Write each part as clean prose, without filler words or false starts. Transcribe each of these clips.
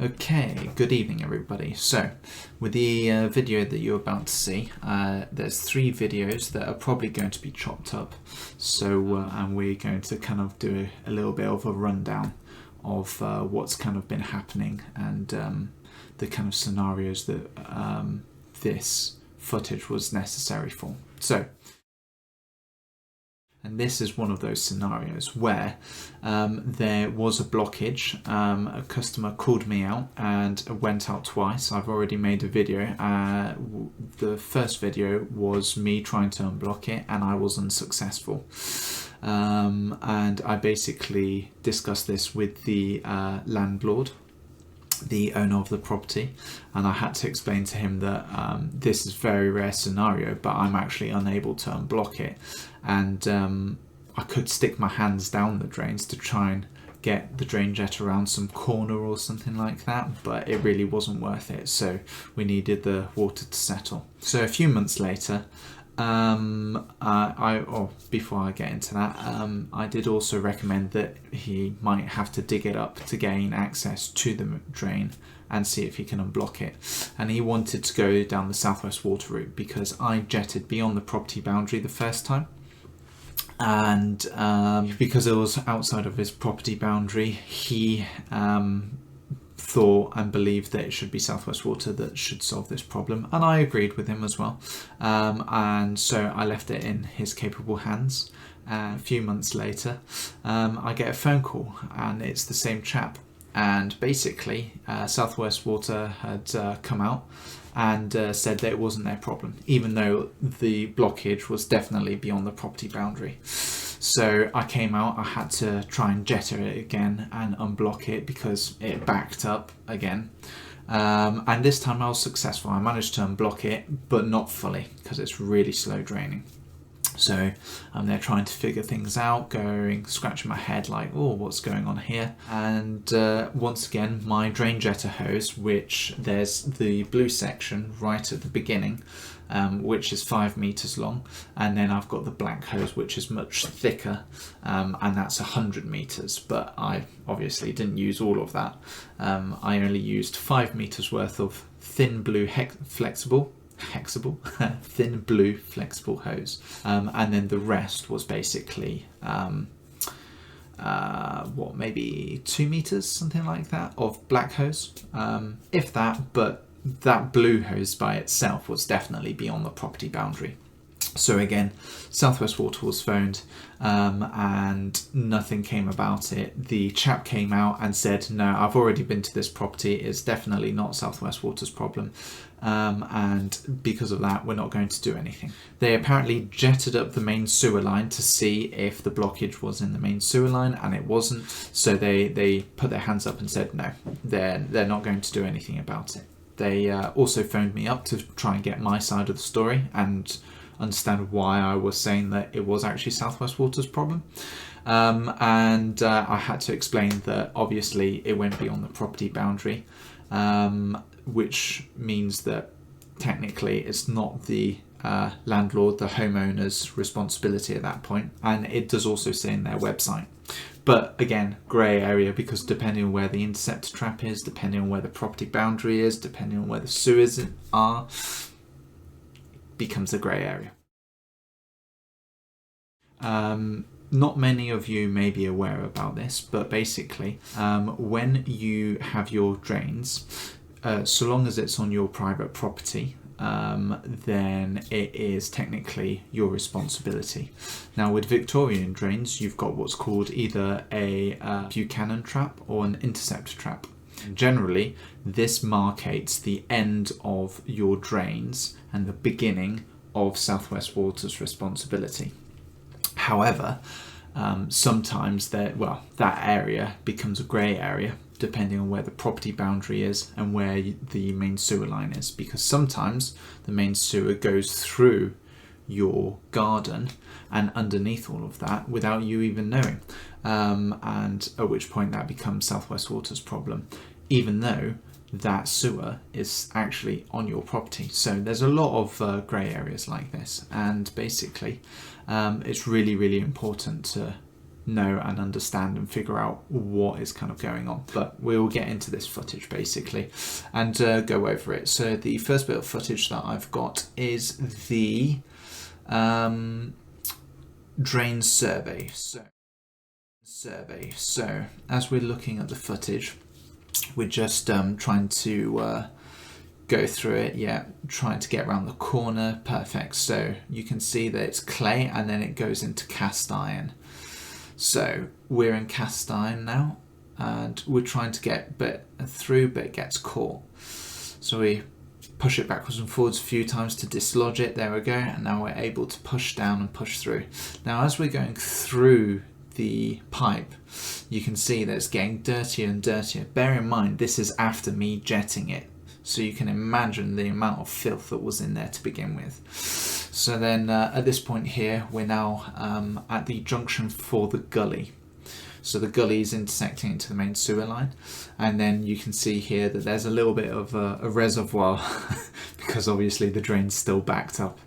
Okay, good evening everybody. So with the video that you're about to see, there's 3 videos that are probably going to be chopped up. So and we're going to kind of do a little bit of a rundown of what's kind of been happening and the kind of scenarios that this footage was necessary for. So, and this is one of those scenarios where there was a blockage. A customer called me out and went out twice. I've already made a video. The first video was me trying to unblock it and I was unsuccessful. And I basically discussed this with the landlord, the owner of the property, and I had to explain to him that this is a very rare scenario, but I'm actually unable to unblock it, and I could stick my hands down the drains to try and get the drain jet around some corner or something like that, but it really wasn't worth it, so we needed the water to settle. So a few months later, before I get into that, I did also recommend that he might have to dig it up to gain access to the drain and see if he can unblock it. And he wanted to go down the southwest water route because I jetted beyond the property boundary the first time. And because it was outside of his property boundary, he thought and believed that it should be Southwest Water that should solve this problem, and I agreed with him as well, and so I left it in his capable hands. A few months later, I get a phone call and it's the same chap, and basically Southwest Water had come out and said that it wasn't their problem, even though the blockage was definitely beyond the property boundary. So I came out, I had to try and jetter it again and unblock it because it backed up again. And this time I was successful. I managed to unblock it, but not fully because it's really slow draining. So I'm there trying to figure things out, scratching my head like, oh, what's going on here? And once again, my drain jetter hose, which there's the blue section right at the beginning, which is 5 meters long, and then I've got the black hose, which is much thicker, and that's 100 meters, but I obviously didn't use all of that. I only used 5 meters worth of thin blue thin blue flexible hose, and then the rest was basically maybe 2 meters, something like that, of black hose, if that, but that blue hose by itself was definitely beyond the property boundary. So again, Southwest Water was phoned, and nothing came about it. The chap came out and said, no, I've already been to this property, it's definitely not Southwest Water's problem, and because of that we're not going to do anything. They apparently jetted up the main sewer line to see if the blockage was in the main sewer line, and it wasn't, so they put their hands up and said no, they're not going to do anything about it. They also phoned me up to try and get my side of the story and understand why I was saying that it was actually Southwest Water's problem. And I had to explain that obviously it went beyond the property boundary, which means that technically it's not the landlord, the homeowner's responsibility at that point. And it does also say in their website. But again, grey area, because depending on where the interceptor trap is, depending on where the property boundary is, depending on where the sewers are, becomes a grey area. Not many of you may be aware about this, but basically when you have your drains, so long as it's on your private property, then it is technically your responsibility. Now with Victorian drains, you've got what's called either a Buchanan trap or an interceptor trap. Generally, this markates the end of your drains and the beginning of Southwest Water's responsibility. However, sometimes that area becomes a grey area depending on where the property boundary is and where the main sewer line is, because sometimes the main sewer goes through your garden and underneath all of that without you even knowing, and at which point that becomes Southwest Water's problem, even though that sewer is actually on your property. So there's a lot of grey areas like this, and basically it's really important to know and understand and figure out what is kind of going on. But we'll get into this footage basically and go over it. So the first bit of footage that I've got is the drain survey. So as we're looking at the footage, we're just trying to go through it, yeah, trying to get around the corner. Perfect. So you can see that it's clay and then it goes into cast iron. So we're in cast iron now and we're trying to get through, but it gets caught. So we push it backwards and forwards a few times to dislodge it. There we go. And now we're able to push down and push through. Now as we're going through the pipe, you can see that it's getting dirtier and dirtier. Bear in mind, this is after me jetting it. So you can imagine the amount of filth that was in there to begin with. So then at this point here, we're now at the junction for the gully. So the gully is intersecting into the main sewer line. And then you can see here that there's a little bit of a reservoir because obviously the drain's still backed up.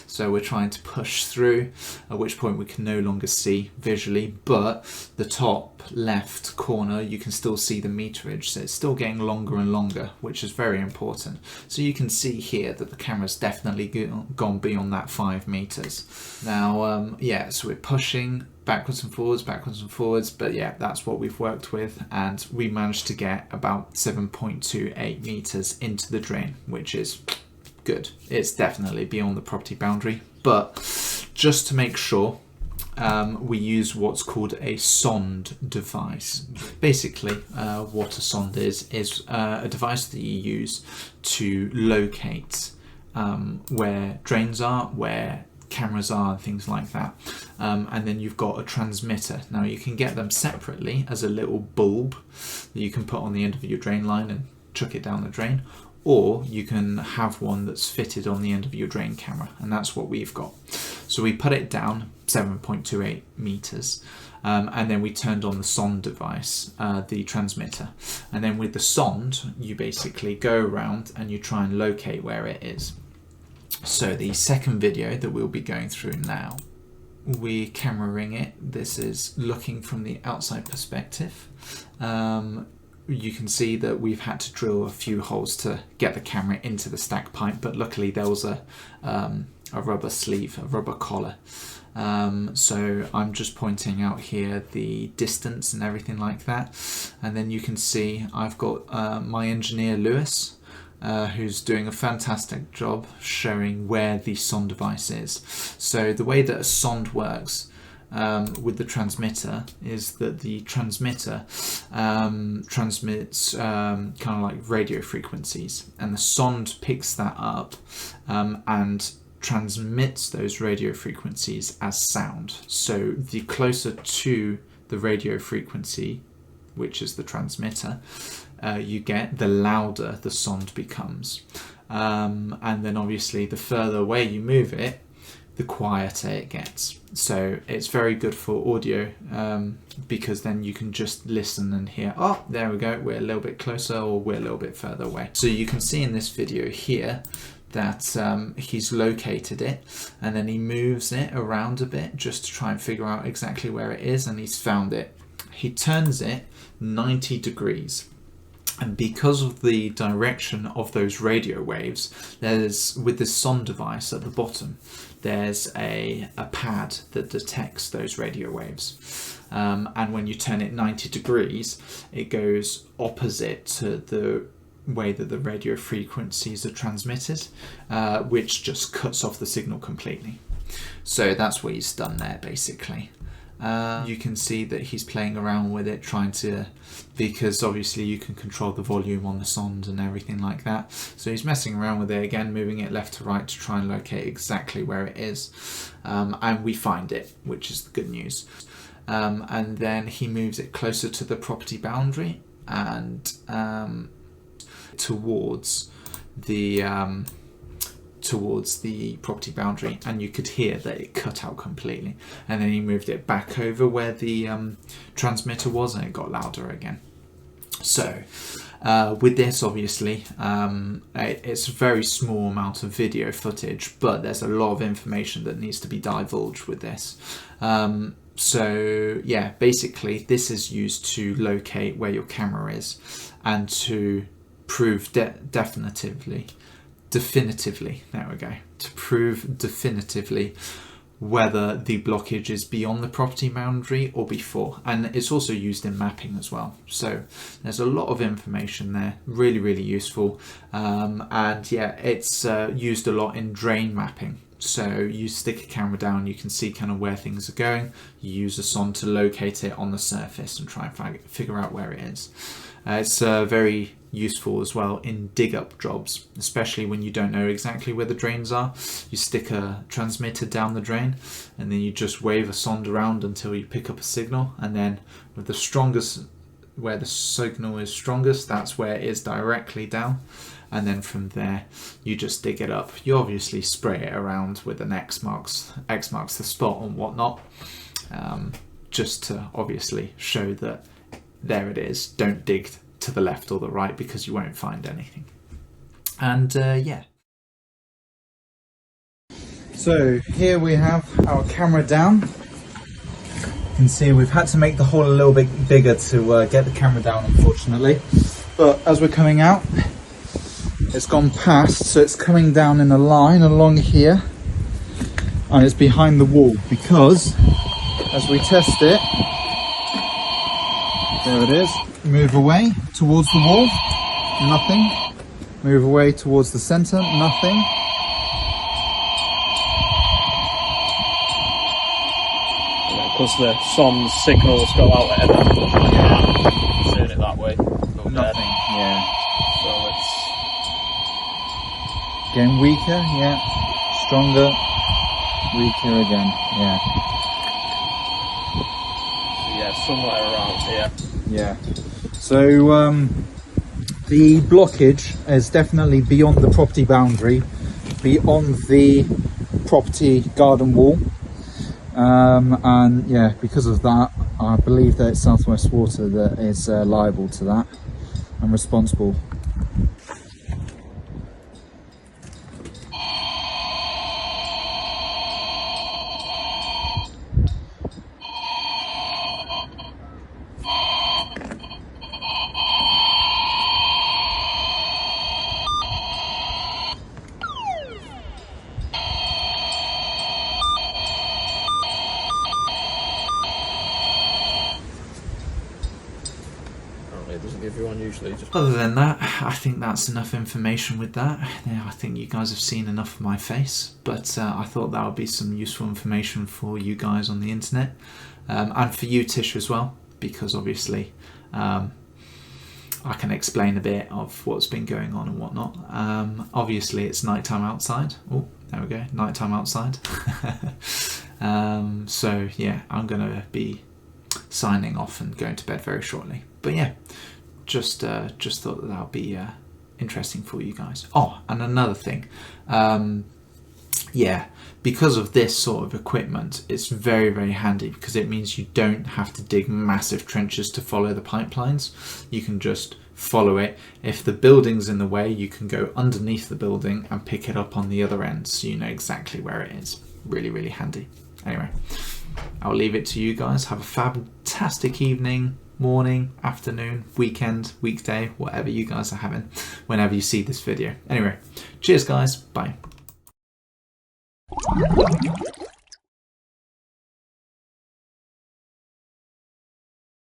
So we're trying to push through, at which point we can no longer see visually, but the top left corner, you can still see the meterage. So it's still getting longer and longer, which is very important. So you can see here that the camera's definitely gone beyond that 5 meters. Now, yeah, so we're pushing backwards and forwards, but yeah, that's what we've worked with, and we managed to get about 7.28 meters into the drain, which is good. It's definitely beyond the property boundary, but just to make sure, we use what's called a Sonde device. Basically, what a Sonde is a device that you use to locate where drains are, where cameras are, and things like that. And then you've got a transmitter. Now you can get them separately as a little bulb that you can put on the end of your drain line and chuck it down the drain, or you can have one that's fitted on the end of your drain camera, and that's what we've got. So we put it down 7.28 meters, and then we turned on the Sonde device, the transmitter, and then with the Sonde you basically go around and you try and locate where it is. So the second video that we'll be going through now, we're cameraing it. This is looking from the outside perspective. You can see that we've had to drill a few holes to get the camera into the stack pipe, but luckily there was a rubber sleeve, a rubber collar. So I'm just pointing out here the distance and everything like that. And then you can see I've got my engineer Lewis, who's doing a fantastic job showing where the Sonde device is. So the way that a Sonde works with the transmitter is that the transmitter transmits kind of like radio frequencies, and the Sonde picks that up and transmits those radio frequencies as sound. So the closer to the radio frequency, which is the transmitter, you get, the louder the Sonde becomes. And then obviously the further away you move it, the quieter it gets. So it's very good for audio, because then you can just listen and hear, oh, there we go, we're a little bit closer, or we're a little bit further away. So you can see in this video here that he's located it, and then he moves it around a bit just to try and figure out exactly where it is, and he's found it. He turns it 90 degrees. And because of the direction of those radio waves, there's, with this Sonde device at the bottom, there's a pad that detects those radio waves. And when you turn it 90 degrees, it goes opposite to the way that the radio frequencies are transmitted, which just cuts off the signal completely. So that's what he's done there, basically. You can see that he's playing around with it, trying to, because obviously you can control the volume on the Sonde and everything like that. So he's messing around with it again, moving it left to right to try and locate exactly where it is. And we find it, which is the good news. And then he moves it closer to the property boundary and towards the property boundary, and you could hear that it cut out completely. And then he moved it back over where the transmitter was, and it got louder again. So with this, obviously, it's a very small amount of video footage, but there's a lot of information that needs to be divulged with this. So yeah, basically this is used to locate where your camera is and to prove definitively, there we go, to prove definitively whether the blockage is beyond the property boundary or before. And it's also used in mapping as well. So there's a lot of information there, really, really useful. And yeah, it's used a lot in drain mapping. So you stick a camera down, you can see kind of where things are going. You use a sonde to locate it on the surface and try and figure out where it is. It's very useful as well in dig up jobs, especially when you don't know exactly where the drains are. You stick a transmitter down the drain and then you just wave a sonde around until you pick up a signal, and then with the strongest, where the signal is strongest, that's where it is directly down. And then from there you just dig it up. You obviously spray it around with an X marks the spot and whatnot, just to obviously show that there it is. Don't dig to the left or the right because you won't find anything. And yeah. So here we have our camera down. You can see we've had to make the hole a little bit bigger to get the camera down, unfortunately. But as we're coming out, it's gone past, so it's coming down in a line along here, and it's behind the wall, because as we test it, there it is. Move away towards the wall, nothing. Move away towards the centre, nothing. Because the sonde signals go out at everything. Doing it that way. Nothing, yeah. So it's getting weaker, yeah. Stronger, weaker again, yeah. Yeah, somewhere around here. Yeah. So the blockage is definitely beyond the property boundary, beyond the property garden wall. And yeah, because of that, I believe that it's South West Water that is liable to that and responsible. It doesn't give you one usually. Just Other than that, I think that's enough information with that. Yeah, I think you guys have seen enough of my face, but I thought that would be some useful information for you guys on the internet, and for you, Tish, as well, because obviously I can explain a bit of what's been going on and whatnot. Obviously it's nighttime outside. Oh, there we go, nighttime outside. So yeah, I'm gonna be signing off and going to bed very shortly. But yeah, just thought that would be interesting for you guys. Oh, and another thing, yeah, because of this sort of equipment, it's very, very handy, because it means you don't have to dig massive trenches to follow the pipelines. You can just follow it. If the building's in the way, you can go underneath the building and pick it up on the other end, so you know exactly where it is. Really, really handy. Anyway, I'll leave it to you guys. Have a fantastic evening, morning, afternoon, weekend, weekday, whatever you guys are having whenever you see this video. Anyway, cheers guys, bye.